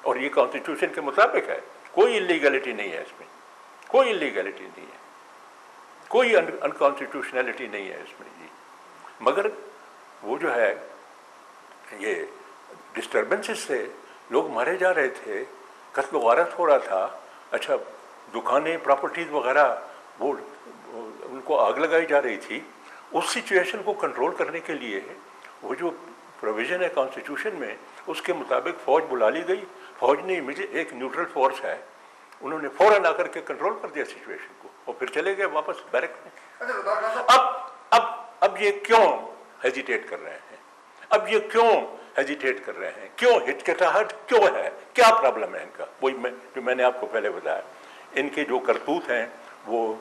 اور یہ کانسٹیٹیوشن کے مطابق ہے. کوئی انلیگلٹی نہیں ہے اس میں, کوئی انلیگلٹی نہیں ہے, کوئی انکانسٹیٹیوشنلٹی نہیں ہے اس میں جی. مگر وہ جو ہے یہ ڈسٹربنسز سے لوگ مارے جا رہے تھے, قتل و غارت ہو رہا تھا. اچھا دکانیں پراپرٹیز وغیرہ وہ ان کو آگ لگائی جا رہی تھی. اس سچویشن کو کنٹرول کرنے کے لیے وہ جو پروویژن ہے کانسٹیٹیوشن میں اس کے مطابق فوج بلا لی گئی. فوج نے ایک نیوٹرل فورس ہے, انہوں نے فوراً آ کر کے کنٹرول کر دیا سچویشن کو اور پھر چلے گئے واپس بیرک میں. اب یہ کیوں ہیزیٹیٹ کر رہے ہیں, اب یہ کیوں ہیزیٹیٹ کر رہے ہیں, کیوں ہچکچاہٹ کیوں ہے, کیا پرابلم ہے ان کا؟ وہی جو میں نے آپ کو پہلے بتایا, ان کے جو کرتوت ہیں وہ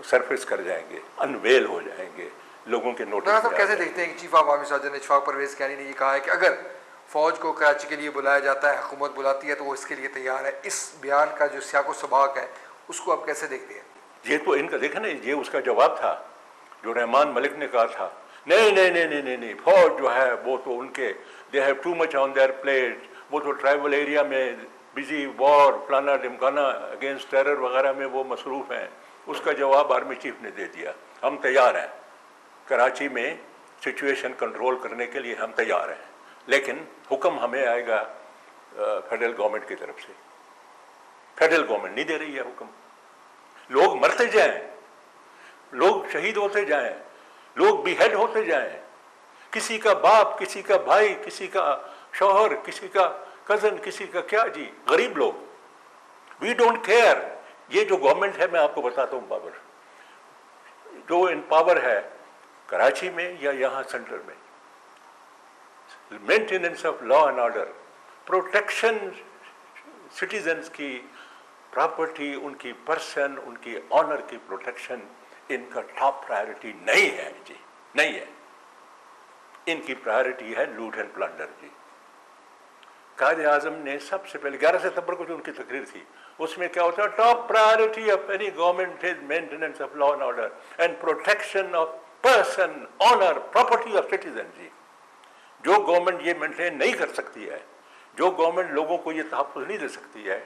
سرفیس کر جائیں گے, انویل ہو جائیں گے, لوگوں کے نوٹس. صاحب کیسے دیکھتے ہیں کہ چیف آف آرمی سرجن اشفاق پرویز کیانی نے یہ کہا ہے کہ اگر فوج کو کراچی کے لیے بلایا جاتا ہے, حکومت بلاتی ہے تو وہ اس کے لیے تیار ہے. اس بیان کا جو سیاق و سباق ہے اس کو آپ کیسے دیکھتے ہیں؟ یہ تو ان کا دیکھیں نا, یہ اس کا جواب تھا جو رحمان ملک نے کہا تھا, نہیں نہیں نہیں نہیں نہیں نہیں, فوج جو ہے وہ تو ان کے they have too much on their plate, وہ تو ٹرائبل ایریا میں بزی وار فلانا ڈمکانا اگینسٹ ٹیرر وغیرہ میں وہ مصروف ہیں. اس کا جواب آرمی چیف نے دے دیا, ہم تیار ہیں کراچی میں سچویشن کنٹرول کرنے کے لیے, ہم تیار ہیں, لیکن حکم ہمیں آئے گا فیڈرل گورنمنٹ کی طرف سے. فیڈرل گورنمنٹ نہیں دے رہی ہے حکم. لوگ مرتے جائیں, لوگ شہید ہوتے جائیں, لوگ بی ہیڈ ہوتے جائیں, کسی کا باپ, کسی کا بھائی, کسی کا شوہر, کسی کا کزن, کسی کا کیا جی, غریب لوگ. We don't care. یہ جو گورنمنٹ ہے, میں آپ کو بتاتا ہوں, پاور جو ان پاور ہے کراچی میں یا یہاں سینٹر میں, maintenance of law and order, protection citizens کی پراپرٹی, ان کی پرسن, ان کی آنر کی پروٹیکشن ان کا ٹاپ پرائرٹی نہیں ہے جی, نہیں ہے. ان کی پرائرٹی ہے لوٹ اینڈ پلنڈر جی. قائد اعظم نے سب سے پہلے 11 ستمبر کو جو ان کی تقریر تھی اس میں کیا ہوتا ہے, top priority of any government is maintenance of law and order and protection of person, honour, property of citizen جی. جو گورنمنٹ یہ مینٹین نہیں کر سکتی ہے, جو گورنمنٹ لوگوں کو یہ تحفظ نہیں دے سکتی ہے,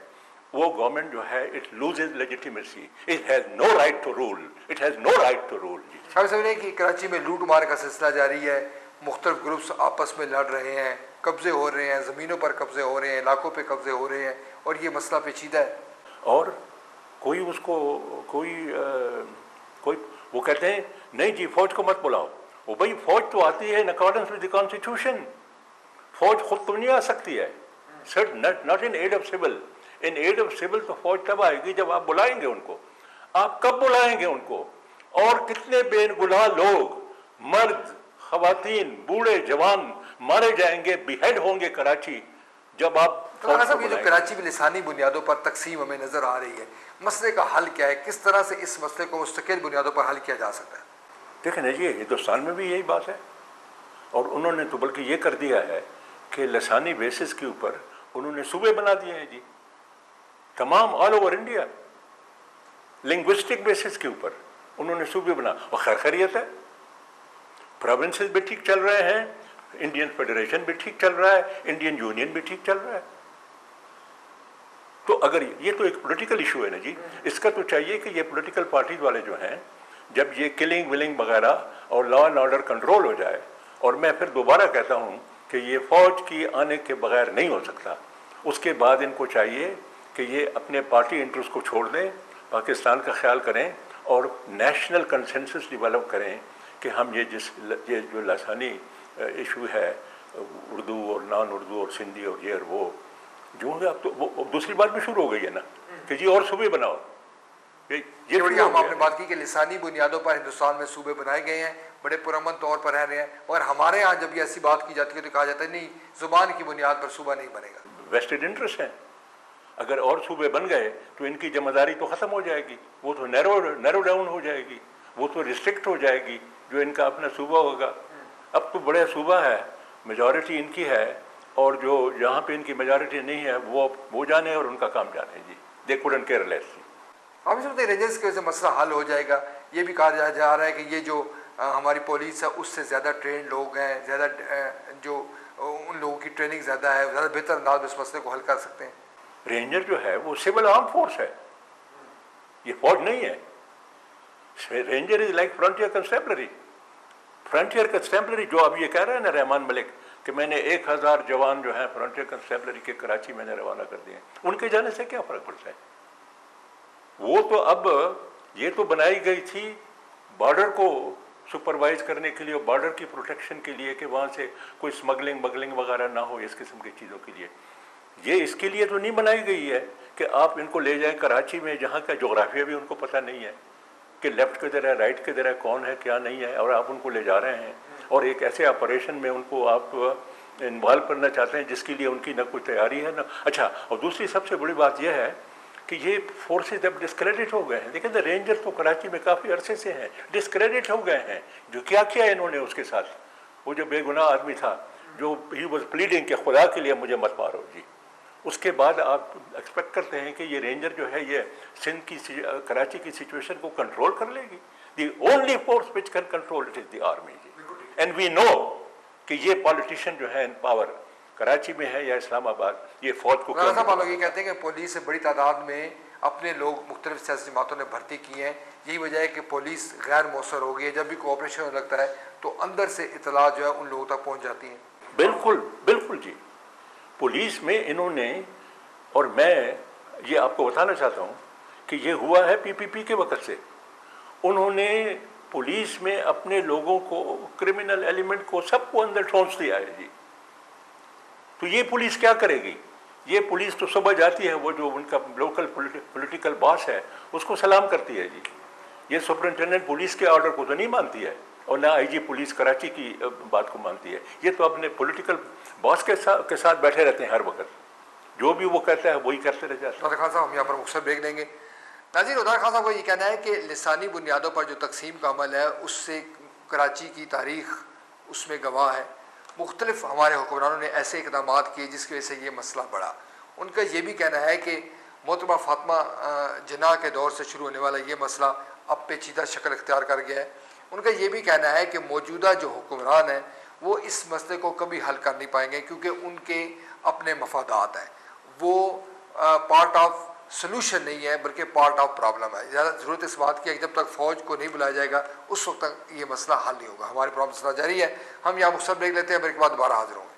وہ گورنمنٹ جو ہے it loses legitimacy. It has no right to rule, it has no right to rule. سمجھیں کہ کراچی میں لوٹ مار کا سلسلہ جاری ہے, مختلف گروپس آپس میں لڑ رہے ہیں, قبضے ہو رہے ہیں, زمینوں پر قبضے ہو رہے ہیں, علاقوں پہ قبضے ہو رہے ہیں, اور یہ مسئلہ پیچیدہ ہے. اور کوئی اس کو کوئی وہ کہتے ہیں نہیں جی فوج کو مت بلاؤ. وہ بھائی فوج تو آتی ہے in accordance with the constitution. فوج خود تو نہیں آ سکتی ہے, not in aid of civil. In aid of civil تو فوج تب آئے گی جب آپ بلائیں گے ان کو. آپ کب بلائیں گے ان کو؟ اور کتنے بے گناہ لوگ, مرد, خواتین, بوڑھے, جوان مارے جائیں گے, بی ہیڈ ہوں گے کراچی جب آپ. صاحب یہ جو کراچی میں لسانی بنیادوں پر تقسیم ہمیں نظر آ رہی ہے, مسئلے کا حل کیا ہے؟ کس طرح سے اس مسئلے کو مستقل بنیادوں پر حل کیا جا سکتا ہے؟ دیکھیں نا جی, ہندوستان میں بھی یہی بات ہے, اور انہوں نے تو بلکہ یہ کر دیا ہے کہ لسانی بیسس کے اوپر انہوں نے صوبے بنا دیے ہیں جی, تمام all over India linguistic basis کے اوپر انہوں نے صوبے بنا. اور خیریت ہے, پروونسز بھی ٹھیک چل رہے ہیں, انڈین فیڈریشن بھی ٹھیک چل رہا ہے, انڈین یونین بھی ٹھیک چل رہا ہے. تو اگر یہ تو ایک پولیٹیکل ایشو ہے نا جی, اس کا تو چاہیے کہ یہ پولیٹیکل پارٹیز والے جو ہیں جب یہ کلنگ ولنگ وغیرہ اور لا اینڈ آرڈر کنٹرول ہو جائے, اور میں پھر دوبارہ کہتا ہوں کہ یہ فوج کی آنے کے بغیر نہیں ہو سکتا, اس کے بعد ان کو چاہیے کہ یہ اپنے پارٹی انٹرسٹ کو چھوڑ دیں, پاکستان کا خیال کریں اور نیشنل کنسنسس ڈیولپ کریں کہ ہم یہ جو لسانی ایشو ہے اردو اور نان اردو اور سندھی اور یہ اور وہ جو ہے, اب تو وہ دوسری بات بھی شروع ہو گئی ہے نا کہ جی اور صوبے بناؤ. یہ ہم آپ نے بات کی کہ لسانی بنیادوں پر ہندوستان میں صوبے بنائے گئے ہیں, بڑے پرامن طور پر رہ رہے ہیں, اور ہمارے ہاں جب یہ ایسی بات کی جاتی ہے تو کہا جاتا ہے نہیں زبان کی بنیاد پر صوبہ نہیں بنے گا. ویسٹڈ انٹرسٹ ہیں, اگر اور صوبے بن گئے تو ان کی ذمہ داری تو ختم ہو جائے گی, وہ تو نیرو ڈاؤن ہو جائے گی, وہ تو ریسٹرکٹ ہو جائے گی جو ان کا اپنا صوبہ ہوگا. اب تو بڑے صوبہ ہے, میجورٹی ان کی ہے, اور جو جہاں پہ ان کی میجورٹی نہیں ہے وہ جانے اور ان کا کام جانے جی, دے کوڈنٹ کیئر لیس. ہم سمجھتے ہیں رینجرز کی وجہ سے مسئلہ حل ہو جائے گا. یہ بھی کہا جا رہا ہے کہ یہ جو ہماری پولیس ہے اس سے زیادہ ٹرینڈ لوگ ہیں, زیادہ جو ان لوگوں کی ٹریننگ زیادہ ہے, زیادہ بہتر انداز میں اس مسئلے کو حل کر سکتے ہیں؟ رینجر جو ہے وہ سول آرم فورس ہے, یہ فوج نہیں ہے. Ranger is like frontier constabulary. Frontier constabulary جو اب یہ کہہ رہے ہیں نا رحمان ملک کہ میں نے 1000 جوان جو ہیں فرنٹیئر کنسٹیبلری کے کراچی میں نے روانہ کر دیے, ان کے جانے سے کیا فرق پڑتا ہے؟ وہ تو اب یہ تو بنائی گئی تھی بارڈر کو سپروائز کرنے کے لیے اور بارڈر کی پروٹیکشن کے لیے کہ وہاں سے کوئی اسمگلنگ وغیرہ نہ ہو, اس قسم کی چیزوں کے لیے. یہ اس کے لیے تو نہیں بنائی گئی ہے کہ آپ ان کو لے جائیں کراچی میں جہاں کا جغرافیہ بھی ان کو پتہ نہیں ہے کہ لیفٹ کدھر ہے رائٹ کدھر ہے کون ہے کیا نہیں ہے, اور آپ ان کو لے جا رہے ہیں اور ایک ایسے آپریشن میں ان کو آپ انوالو کرنا چاہتے ہیں جس کے لیے ان کی نہ کوئی تیاری ہے نہ. اچھا, اور دوسری سب سے بڑی بات یہ ہے کہ یہ فورسز اب ڈسکریڈٹ ہو گئے ہیں. دیکھیں نا رینجر تو کراچی میں کافی عرصے سے ہیں, ڈسکریڈٹ ہو گئے ہیں. جو کیا کیا انہوں نے اس کے ساتھ, وہ جو بے گناہ آدمی تھا جو ہی واز پلیڈنگ کہ خدا کے لیے مجھے مت مارو جی, اس کے بعد آپ ایکسپیکٹ کرتے ہیں کہ یہ رینجر جو ہے یہ سندھ کی کراچی کی سچویشن کو کنٹرول کر لے گی؟ The only force which can control it is the army جی. اینڈ وی نو کہ یہ پالیٹیشین جو ہے ان پاور کراچی میں ہے یا اسلام آباد, یہ فوج کو لوگ یہ کہتے ہیں کہ پولیس سے بڑی تعداد میں اپنے لوگ مختلف سیاسی جماعتوں نے بھرتی کی ہیں, یہی وجہ ہے کہ پولیس غیر مؤثر ہو گئی ہے. جب بھی کوآپریشن ہونے لگتا ہے تو اندر سے اطلاع جو ہے ان لوگوں تک پہنچ جاتی ہیں. بالکل بالکل جی. پولیس میں انہوں نے, اور میں یہ آپ کو بتانا چاہتا ہوں کہ یہ ہوا ہے پی پی پی کے وقت سے, انہوں نے پولیس میں اپنے لوگوں کو, کرمنل ایلیمنٹ کو, سب کو اندر ٹھونس دیا ہے جی. تو یہ پولیس کیا کرے گی؟ یہ پولیس تو صبح جاتی ہے, وہ جو ان کا لوکل پولیٹیکل باس ہے اس کو سلام کرتی ہے جی. یہ سپرنٹینڈنٹ پولیس کے آرڈر کو تو نہیں مانتی ہے, اور نہ آئی جی پولیس کراچی کی بات کو مانتی ہے. یہ تو اپنے پولیٹیکل باس کے ساتھ بیٹھے رہتے ہیں ہر وقت, جو بھی وہ کہتا ہے وہی کرتے رہ جاتے ہیں. عدنان خان صاحب ہم یہاں پر مختصر بریک لیں گے. ناظرین, عدنان خان صاحب کو یہ کہنا ہے کہ لسانی بنیادوں پر جو تقسیم کا عمل ہے اس سے کراچی کی تاریخ اس میں گواہ ہے. مختلف ہمارے حکمرانوں نے ایسے اقدامات کیے جس کی وجہ سے یہ مسئلہ بڑھا. ان کا یہ بھی کہنا ہے کہ محترمہ فاطمہ جناح کے دور سے شروع ہونے والا یہ مسئلہ اب پیچیدہ شکل اختیار کر گیا ہے. ان کا یہ بھی کہنا ہے کہ موجودہ جو حکمران ہیں وہ اس مسئلے کو کبھی حل کر نہیں پائیں گے کیونکہ ان کے اپنے مفادات ہیں. وہ پارٹ آف سلوشن نہیں ہے بلکہ پارٹ آف پرابلم ہے. زیادہ ضرورت اس بات کی ہے کہ جب تک فوج کو نہیں بلایا جائے گا اس وقت تک یہ مسئلہ حل نہیں ہوگا. ہمارے پروگرام مسئلہ جاری ہے, ہم یہاں مختصر بریک لیتے ہیں, بریک کے بعد دوبارہ حاضر ہوں گے.